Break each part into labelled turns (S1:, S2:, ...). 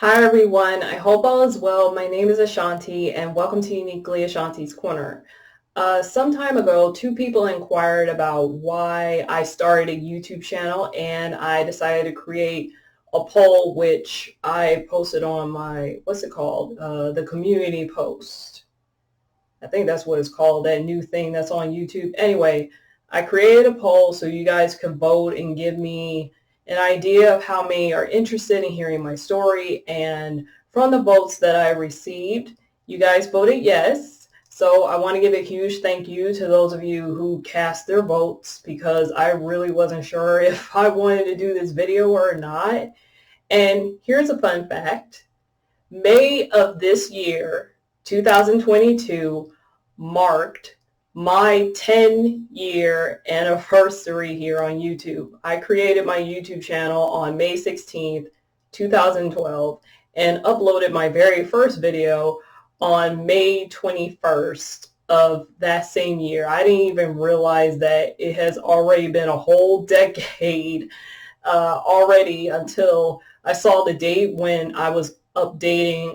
S1: Hi everyone, I hope all is well. My name is Ashanti and welcome to Uniquely Ashanti's Corner. Some time ago, two people inquired about why I started a YouTube channel and I decided to create a poll which I posted on my, what's it called? The community post. I think that's what it's called, that new thing that's on YouTube. Anyway, I created a poll so you guys could vote and give me an idea of how many are interested in hearing my story. And from the votes that I received, you guys voted yes. So I want to give a huge thank you to those of you who cast their votes because I really wasn't sure if I wanted to do this video or not. And here's a fun fact. May of this year, 2022, marked my 10-year anniversary here on YouTube. I created my YouTube channel on May 16th, 2012, and uploaded my very first video on May 21st of that same year. I didn't even realize that it has already been a whole decade already until I saw the date when I was updating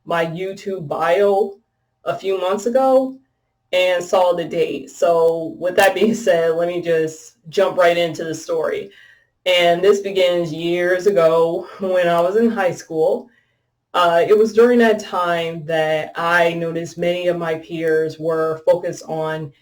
S1: my YouTube bio a few months ago and saw the date. So with that being said, let me just jump right into the story. And this begins years ago when I was in high school. It was during that time that I noticed many of my peers were focused on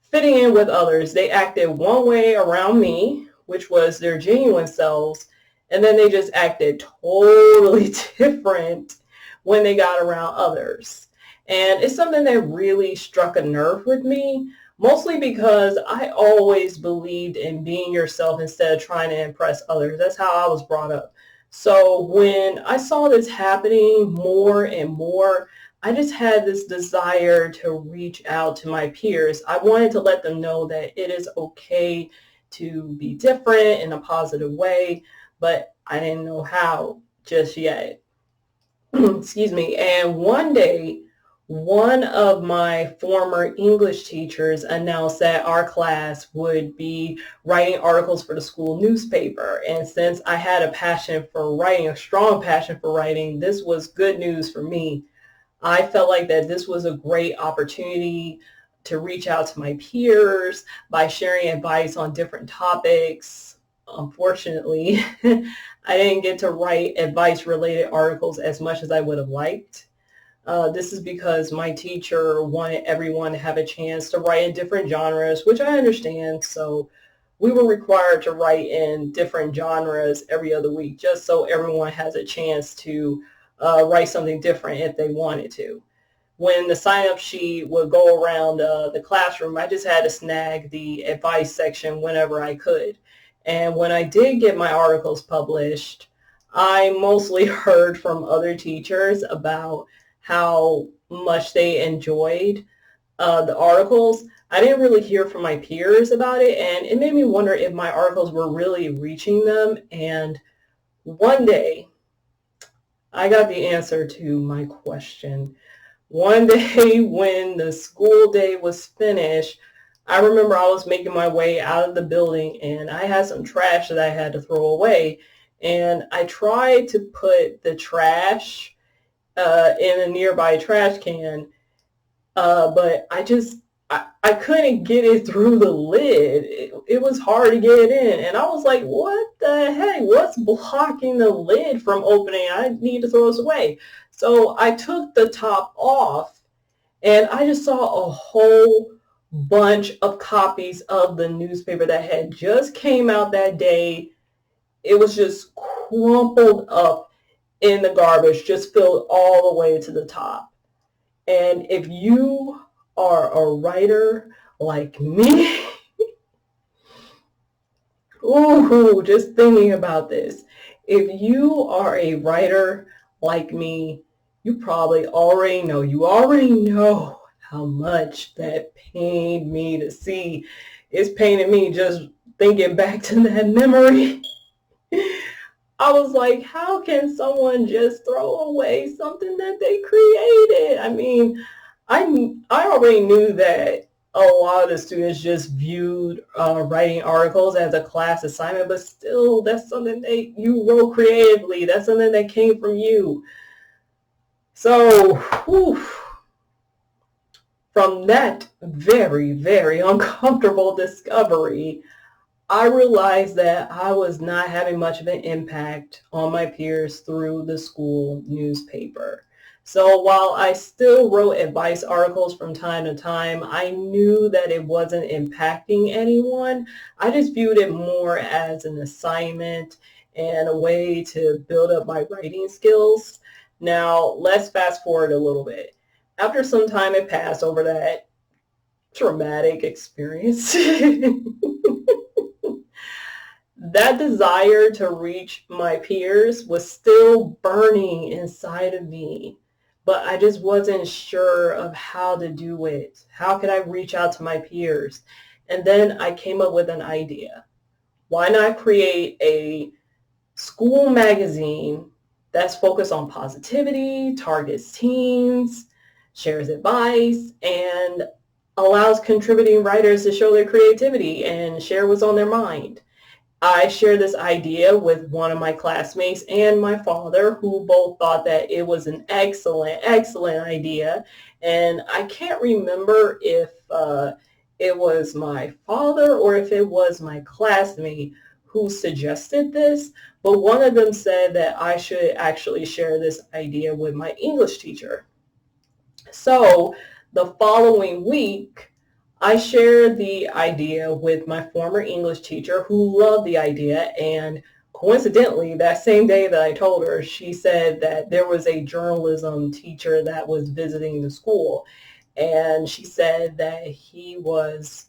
S1: fitting in with others. They acted one way around me, which was their genuine selves, and then they just acted totally different when they got around others. And it's something that really struck a nerve with me, mostly because I always believed in being yourself instead of trying to impress others. That's how I was brought up. So when I saw this happening more and more, I just had this desire to reach out to my peers. I wanted to let them know that it is okay to be different in a positive way, but I didn't know how just yet. Excuse me. And one day, one of my former English teachers announced that our class would be writing articles for the school newspaper. And since I had a passion for writing, a strong passion for writing, this was good news for me. I felt like that this was a great opportunity to reach out to my peers by sharing advice on different topics. Unfortunately, I didn't get to write advice-related articles as much as I would have liked. This is because my teacher wanted everyone to have a chance to write in different genres, which I understand. So we were required to write in different genres every other week, just so everyone has a chance to write something different if they wanted to. When the sign-up sheet would go around the classroom, I just had to snag the advice section whenever I could. And when I did get my articles published, I mostly heard from other teachers about how much they enjoyed the articles. I didn't really hear from my peers about it, and it made me wonder if my articles were really reaching them. And one day, I got the answer to my question. One day when the school day was finished, I remember I was making my way out of the building and I had some trash that I had to throw away. And I tried to put the trash in a nearby trash can, but I couldn't get it through the lid. It was hard to get it in. And I was like, what the heck? What's blocking the lid from opening? I need to throw this away. So I took the top off and I just saw a whole bunch of copies of the newspaper that had just came out that day. It was just crumpled up in the garbage, just filled all the way to the top. And if you are a writer like me, ooh, just thinking about this, if you are a writer like me, you probably you already know how much that pained me to see. It's paining me just thinking back to that memory. I was like, how can someone just throw away something that they created? I mean, I already knew that a lot of the students just viewed writing articles as a class assignment, but still, that's something that you wrote creatively. That's something that came from you. So, whew, from that very, very uncomfortable discovery, I realized that I was not having much of an impact on my peers through the school newspaper. So while I still wrote advice articles from time to time, I knew that it wasn't impacting anyone. I just viewed it more as an assignment and a way to build up my writing skills. Now, let's fast forward a little bit. After some time had passed over that traumatic experience, that desire to reach my peers was still burning inside of me, but I just wasn't sure of how to do it. How could I reach out to my peers? And then I came up with an idea. Why not create a school magazine that's focused on positivity, targets teens, shares advice, and allows contributing writers to show their creativity and share what's on their mind? I shared this idea with one of my classmates and my father, who both thought that it was an excellent, excellent idea. And I can't remember if it was my father or if it was my classmate who suggested this, but one of them said that I should actually share this idea with my English teacher. So the following week, I shared the idea with my former English teacher, who loved the idea. And coincidentally, that same day that I told her, she said that there was a journalism teacher that was visiting the school. And she said that he was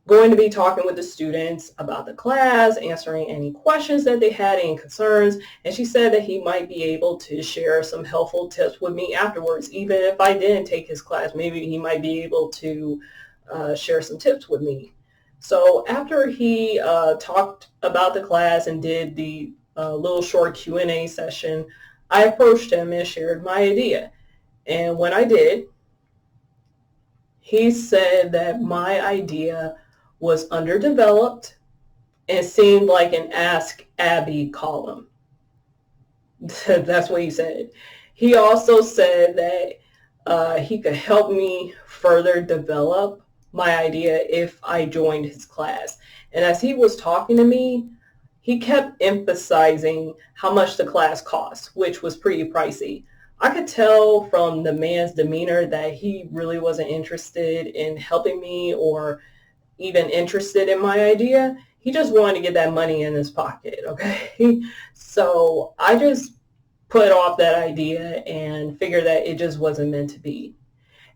S1: going to be talking with the students about the class, answering any questions that they had, any concerns. And she said that he might be able to share some helpful tips with me afterwards. Even if I didn't take his class, maybe he might be able to share some tips with me. So after he talked about the class and did the little short Q&A session, I approached him and shared my idea. And when I did, he said that my idea was underdeveloped and seemed like an Ask Abby column. That's what he said. He also said that he could help me further develop my idea if I joined his class. And as he was talking to me, he kept emphasizing how much the class cost, which was pretty pricey. I could tell from the man's demeanor that he really wasn't interested in helping me or even interested in my idea. He just wanted to get that money in his pocket, okay? So I just put off that idea and figured that it just wasn't meant to be.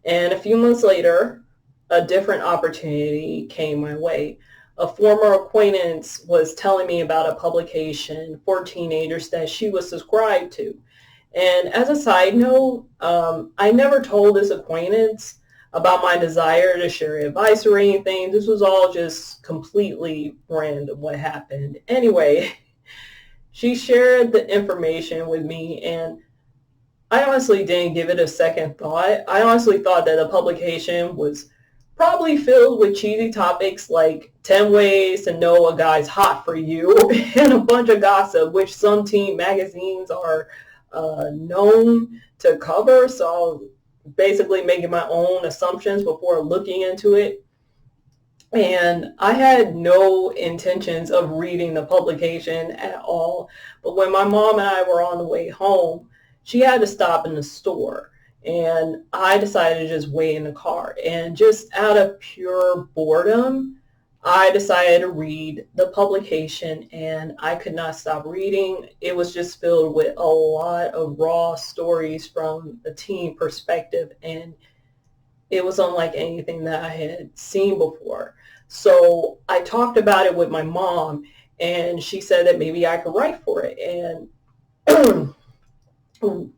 S1: And a few months later, a different opportunity came my way. A former acquaintance was telling me about a publication for teenagers that she was subscribed to. And as a side note, I never told this acquaintance about my desire to share advice or anything. This was all just completely random what happened. Anyway, she shared the information with me, and I honestly didn't give it a second thought. I honestly thought that the publication was probably filled with cheesy topics like 10 ways to know a guy's hot for you and a bunch of gossip, which some teen magazines are known to cover. So basically making my own assumptions before looking into it. And I had no intentions of reading the publication at all. But when my mom and I were on the way home, she had to stop in the store. And I decided to just wait in the car. And just out of pure boredom, I decided to read the publication, and I could not stop reading. It was just filled with a lot of raw stories from a teen perspective, and it was unlike anything that I had seen before. So I talked about it with my mom, and she said that maybe I could write for it. And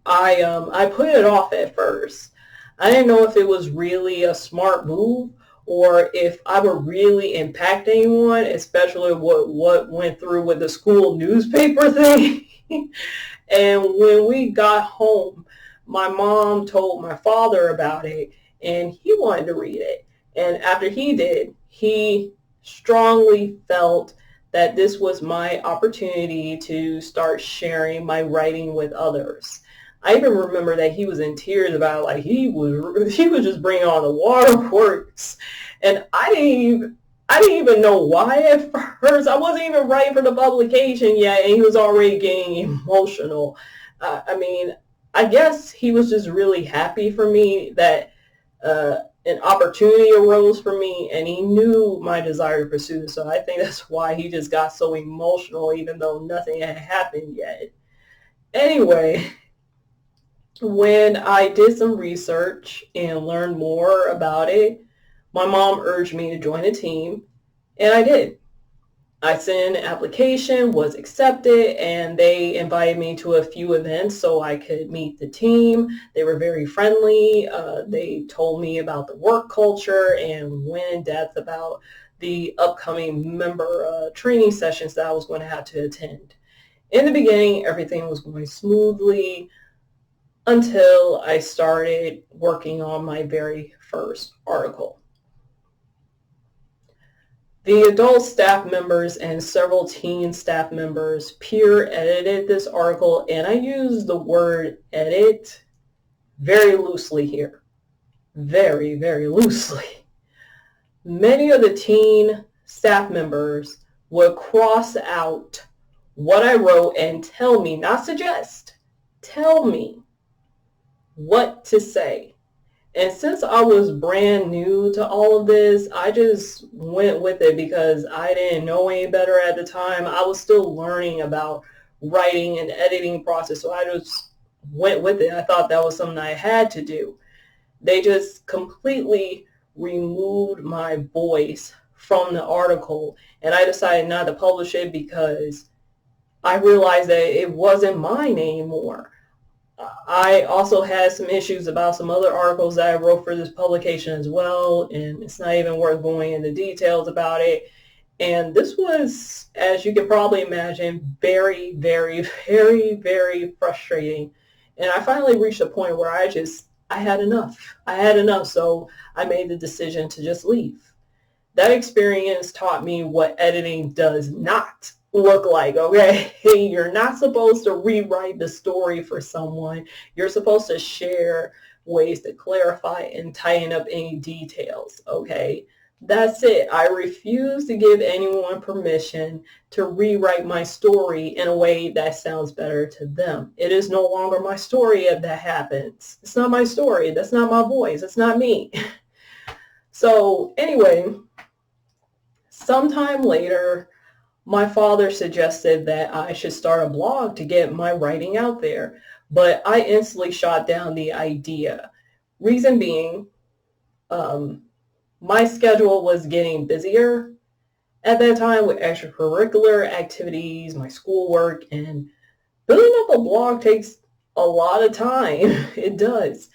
S1: I put it off at first. I didn't know if it was really a smart move or if I would really impact anyone, especially what went through with the school newspaper thing. And when we got home, my mom told my father about it, and he wanted to read it. And after he did, he strongly felt that this was my opportunity to start sharing my writing with others. I even remember that he was in tears about it, like he was just bringing on the waterworks, and I didn't even know why at first. I wasn't even writing for the publication yet, and he was already getting emotional. I mean, I guess he was just really happy for me that an opportunity arose for me, and he knew my desire to pursue it. So I think that's why he just got so emotional, even though nothing had happened yet. Anyway, when I did some research and learned more about it, my mom urged me to join a team, and I did. I sent an application, was accepted, and they invited me to a few events so I could meet the team. They were very friendly. They told me about the work culture and went in depth about the upcoming member training sessions that I was going to have to attend. In the beginning, everything was going smoothly until I started working on my very first article. The adult staff members and several teen staff members peer edited this article, and I use the word edit very loosely here. Very, very loosely. Many of the teen staff members would cross out what I wrote and tell me, not suggest, tell me what to say. And since I was brand new to all of this, I just went with it because I didn't know any better at the time. I was still learning about writing and editing process, so I just went with it. I thought that was something I had to do. They just completely removed my voice from the article, and I decided not to publish it because I realized that it wasn't mine anymore. I also had some issues about some other articles that I wrote for this publication as well, and it's not even worth going into details about it. And this was, as you can probably imagine, very, very, very, very frustrating. And I finally reached a point where I had enough. I had enough, so I made the decision to just leave. That experience taught me what editing does not look like, okay? You're not supposed to rewrite the story for someone. You're supposed to share ways to clarify and tighten up any details, okay? That's it. I refuse to give anyone permission to rewrite my story in a way that sounds better to them. It is no longer my story if that happens. It's not my story. That's not my voice. It's not me. So anyway, sometime later, my father suggested that I should start a blog to get my writing out there, but I instantly shot down the idea. Reason being, my schedule was getting busier at that time with extracurricular activities, my schoolwork, and building up a blog takes a lot of time. It does.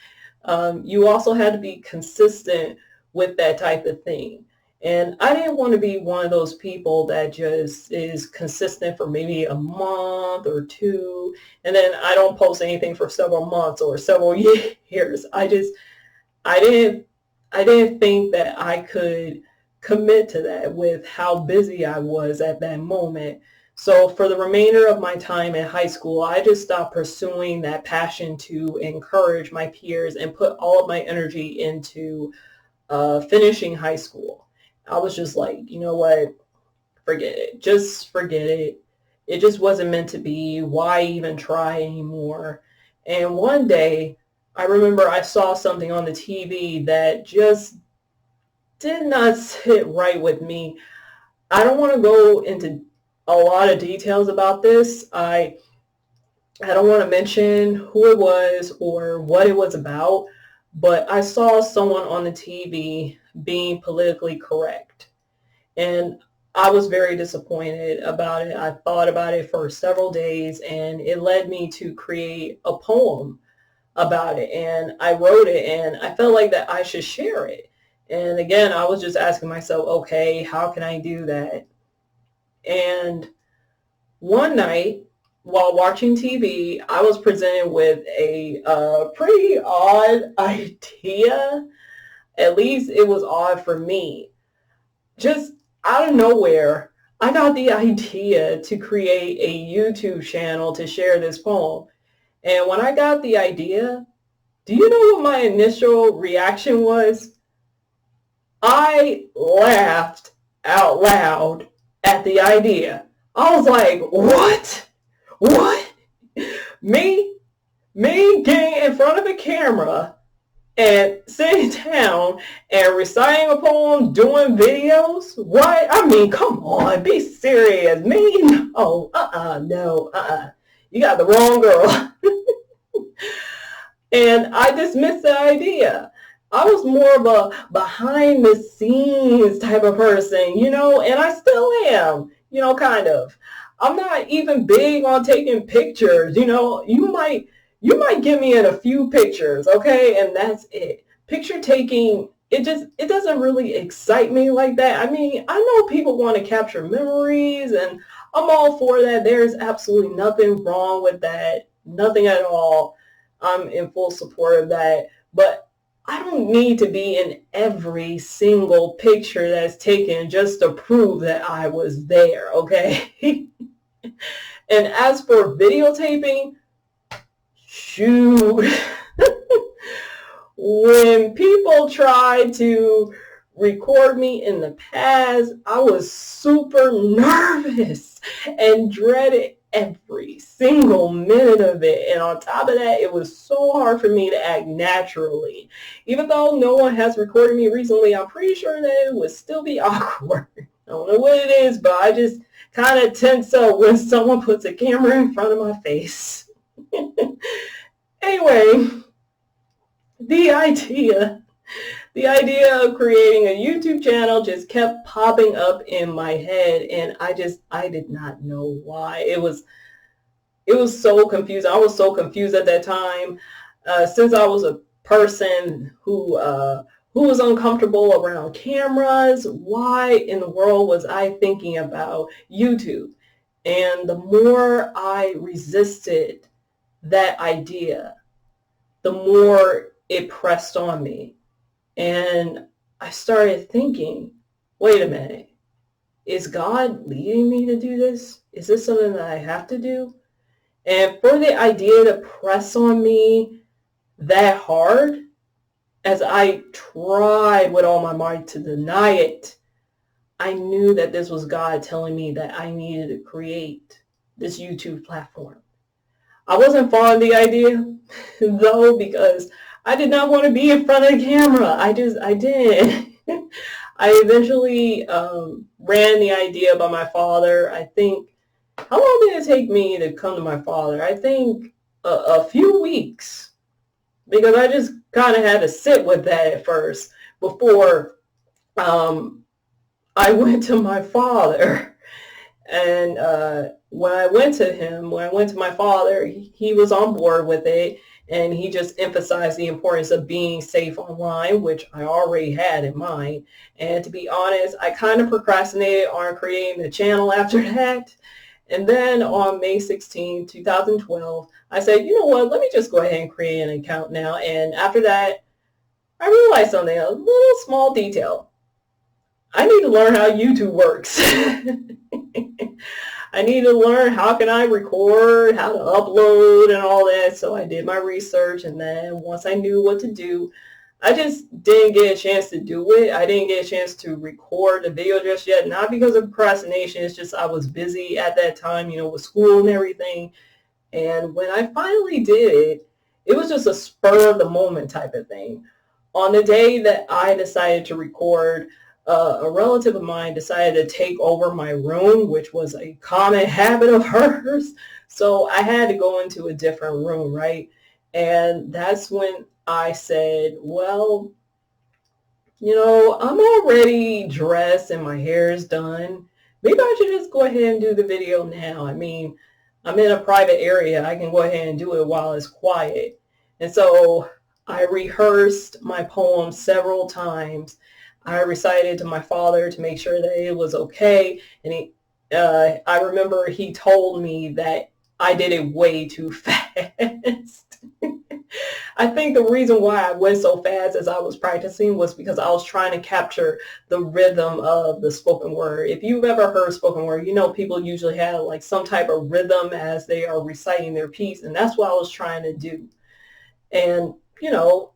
S1: You also had to be consistent with that type of thing. And I didn't want to be one of those people that just is consistent for maybe a month or two, and then I don't post anything for several months or several years. I didn't think that I could commit to that with how busy I was at that moment. So for the remainder of my time in high school, I just stopped pursuing that passion to encourage my peers and put all of my energy into finishing high school. I was just like, you know what, forget it. Just forget it. It just wasn't meant to be. Why even try anymore? And one day, I remember I saw something on the TV that just did not sit right with me. I don't want to go into a lot of details about this. I don't want to mention who it was or what it was about, but I saw someone on the TV being politically correct. And I was very disappointed about it. I thought about it for several days, and it led me to create a poem about it. And I wrote it, and I felt like that I should share it. And again, I was just asking myself, okay, how can I do that? And one night, while watching TV, I was presented with a pretty odd idea. At least it was odd for me. Just out of nowhere, I got the idea to create a YouTube channel to share this poem. And when I got the idea, do you know what my initial reaction was? I laughed out loud at the idea. I was like, what? What? Me? Me getting in front of a camera and sitting down and reciting a poem, doing videos? What? I mean, come on, be serious. Me? No, no. You got the wrong girl. And I dismissed the idea. I was more of a behind the scenes type of person, and I still am, kind of. I'm not even big on taking pictures, you might get me in a few pictures, okay? And that's it. Picture taking, it doesn't really excite me like that. I mean, I know people want to capture memories and I'm all for that. There's absolutely nothing wrong with that. Nothing at all. I'm in full support of that. But I don't need to be in every single picture that's taken just to prove that I was there, okay? And as for videotaping, shoot. When people tried to record me in the past, I was super nervous and dreaded every single minute of it. And on top of that, it was so hard for me to act naturally. Even though no one has recorded me recently, I'm pretty sure that it would still be awkward. I don't know what it is, but I just kind of tense up when someone puts a camera in front of my face. Anyway, the idea of creating a YouTube channel just kept popping up in my head, and I did not know why. It was so confusing. I was so confused at that time, since I was a person who was uncomfortable around cameras. Why in the world was I thinking about YouTube? And the more I resisted that idea, the more it pressed on me. And I started thinking, wait a minute, is God leading me to do this? Is this something that I have to do? And for the idea to press on me that hard, as I tried with all my might to deny it, I knew that this was God telling me that I needed to create this YouTube platform. I wasn't fond of the idea, though, because I did not want to be in front of the camera. I didn't. I eventually ran the idea by my father. I think, how long did it take me to come to my father? I think a few weeks, because I just kind of had to sit with that at first before I went to my father. And when I went to my father, he was on board with it. And he just emphasized the importance of being safe online, which I already had in mind. And to be honest, I kind of procrastinated on creating the channel after that. And then on May 16, 2012, I said, you know what, let me just go ahead and create an account now. And after that, I realized something, a little small detail. I need to learn how YouTube works. I need to learn how can I record, how to upload and all that. So I did my research, and then once I knew what to do, I just didn't get a chance to do it. I didn't get a chance to record the video just yet, not because of procrastination. It's just I was busy at that time, with school and everything. And when I finally did it, it was just a spur of the moment type of thing. On the day that I decided to record, a relative of mine decided to take over my room, which was a common habit of hers. So I had to go into a different room, right? And that's when I said, well, I'm already dressed and my hair is done. Maybe I should just go ahead and do the video now. I mean, I'm in a private area. I can go ahead and do it while it's quiet. And so I rehearsed my poem several times. I recited to my father to make sure that it was okay. And I remember he told me that I did it way too fast. I think the reason why I went so fast as I was practicing was because I was trying to capture the rhythm of the spoken word. If you've ever heard spoken word, you know people usually have like some type of rhythm as they are reciting their piece, and that's what I was trying to do. And,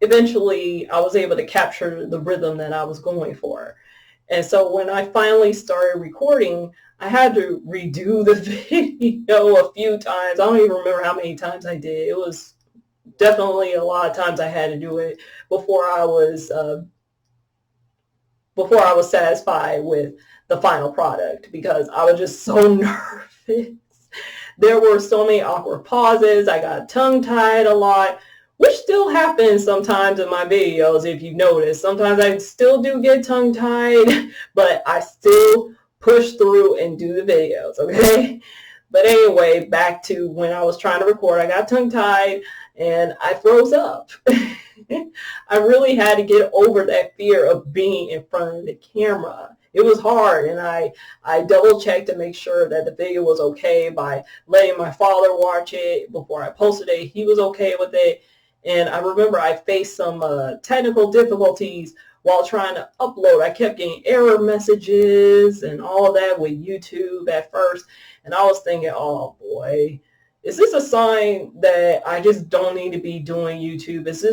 S1: eventually I was able to capture the rhythm that I was going for. And so when I finally started recording, I had to redo the video a few times. I don't even remember how many times I did. It was definitely a lot of times I had to do it before I was satisfied with the final product, because I was just so nervous. There were so many awkward pauses. I got tongue-tied a lot, which still happens sometimes in my videos, if you notice. Sometimes I still do get tongue-tied, but I still push through and do the videos, okay? But anyway, back to when I was trying to record, I got tongue-tied and I froze up. I really had to get over that fear of being in front of the camera. It was hard, and I double checked to make sure that the video was okay by letting my father watch it before I posted it. He was okay with it. And I remember I faced some technical difficulties while trying to upload. I kept getting error messages and all of that with YouTube at first. And I was thinking, oh boy, is this a sign that I just don't need to be doing YouTube? Is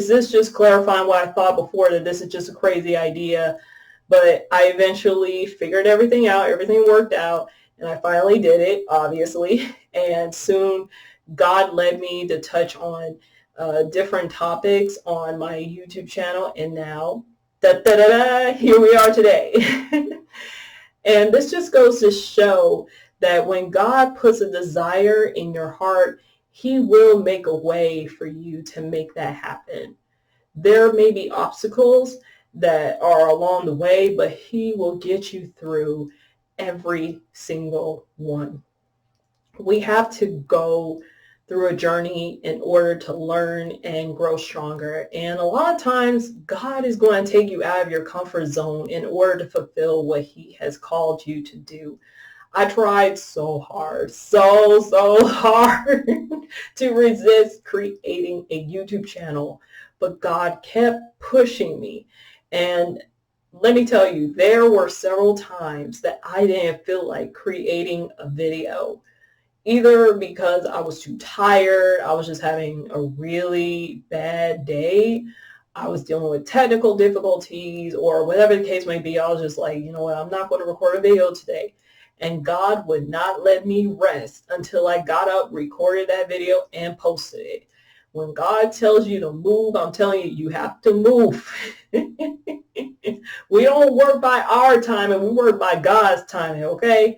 S1: this just clarifying what I thought before, that this is just a crazy idea? But I eventually figured everything out. Everything worked out. And I finally did it, obviously. And soon God led me to touch on different topics on my YouTube channel. And now, here we are today. And this just goes to show that when God puts a desire in your heart, he will make a way for you to make that happen. There may be obstacles that are along the way, but he will get you through every single one. We have to go through a journey in order to learn and grow stronger. And a lot of times, God is going to take you out of your comfort zone in order to fulfill what he has called you to do. I tried so hard, so hard to resist creating a YouTube channel, but God kept pushing me. And let me tell you, there were several times that I didn't feel like creating a video, either because I was too tired, I was just having a really bad day, I was dealing with technical difficulties, or whatever the case may be. I was just like, you know what, I'm not going to record a video today. And God would not let me rest until I got up, recorded that video, and posted it. When God tells you to move, I'm telling you, you have to move. We don't work by our time, and we work by God's timing, okay?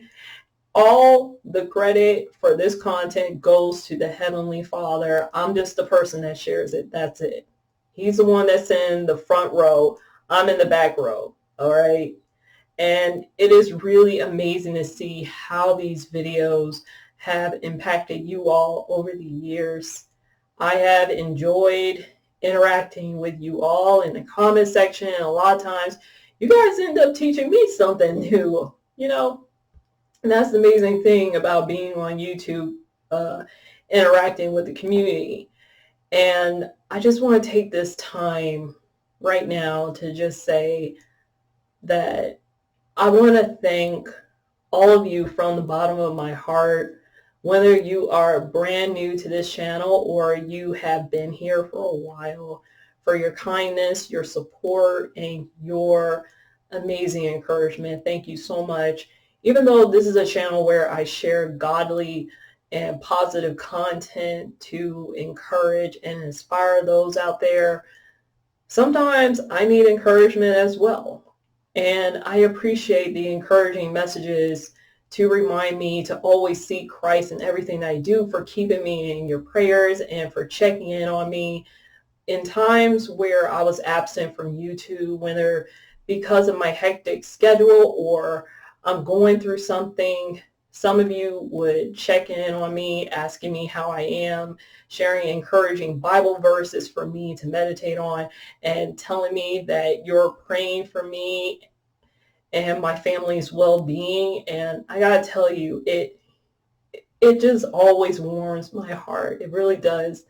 S1: All the credit for this content goes to the Heavenly Father. I'm just the person that shares it. That's it. He's the one that's in the front row. I'm in the back row, all right? And it is really amazing to see how these videos have impacted you all over the years. I have enjoyed interacting with you all in the comment section, and a lot of times you guys end up teaching me something new, and that's the amazing thing about being on YouTube, interacting with the community. And I just want to take this time right now to just say that I want to thank all of you from the bottom of my heart, whether you are brand new to this channel or you have been here for a while, for your kindness, your support, and your amazing encouragement. Thank you so much. Even though this is a channel where I share godly and positive content to encourage and inspire those out there, sometimes I need encouragement as well. And I appreciate the encouraging messages to remind me to always seek Christ in everything that I do, for keeping me in your prayers and for checking in on me in times where I was absent from YouTube, whether because of my hectic schedule or I'm going through something. Some of you would check in on me, asking me how I am, sharing encouraging Bible verses for me to meditate on, and telling me that you're praying for me and my family's well-being. And I gotta tell you, it just always warms my heart. It really does.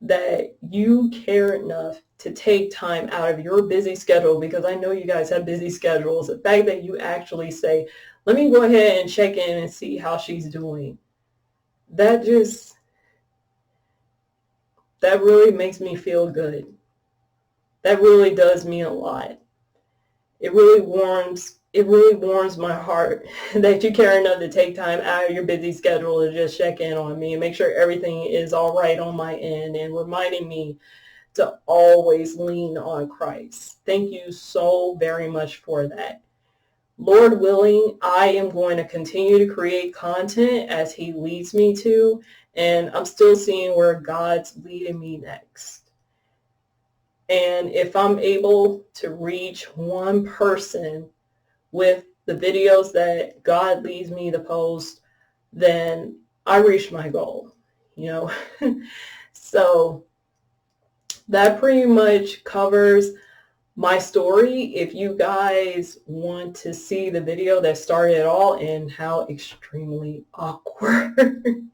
S1: that you care enough to take time out of your busy schedule, because I know you guys have busy schedules. The fact that you actually say, let me go ahead and check in and see how she's doing. That really makes me feel good. That really does mean a lot. It really warms my heart that you care enough to take time out of your busy schedule to just check in on me and make sure everything is all right on my end, and reminding me to always lean on Christ. Thank you so very much for that. Lord willing, I am going to continue to create content as he leads me to, and I'm still seeing where God's leading me next. And if I'm able to reach one person with the videos that God leads me to post, then I reached my goal, you know. So that pretty much covers my story. If you guys want to see the video that started it all and how extremely awkward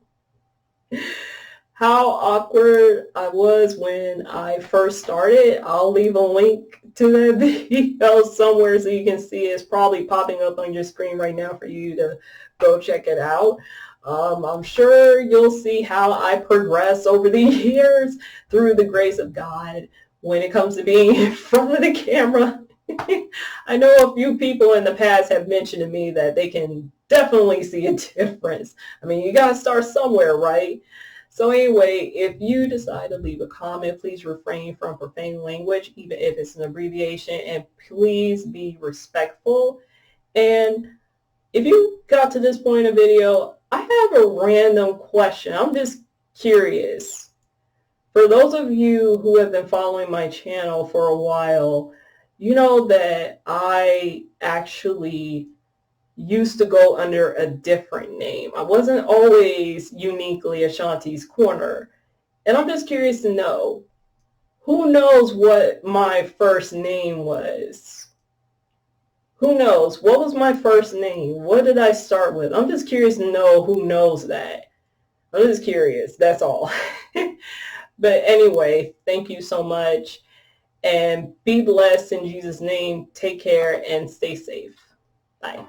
S1: how awkward I was when I first started, I'll leave a link to that video somewhere so you can see it. It's probably popping up on your screen right now for you to go check it out. I'm sure you'll see how I progress over the years through the grace of God when it comes to being in front of the camera. I know a few people in the past have mentioned to me that they can definitely see a difference. I mean, you got to start somewhere, right? So anyway, if you decide to leave a comment, please refrain from profane language, even if it's an abbreviation, and please be respectful. And if you got to this point in the video, I have a random question. I'm just curious. For those of you who have been following my channel for a while, you know that I actually used to go under a different name. I wasn't always uniquely Ashanti's Corner. And I'm just curious to know, who knows what my first name was? Who knows? What was my first name? What did I start with? I'm just curious to know who knows that. I'm just curious. That's all. But anyway, thank you so much. And be blessed in Jesus' name. Take care and stay safe. Bye.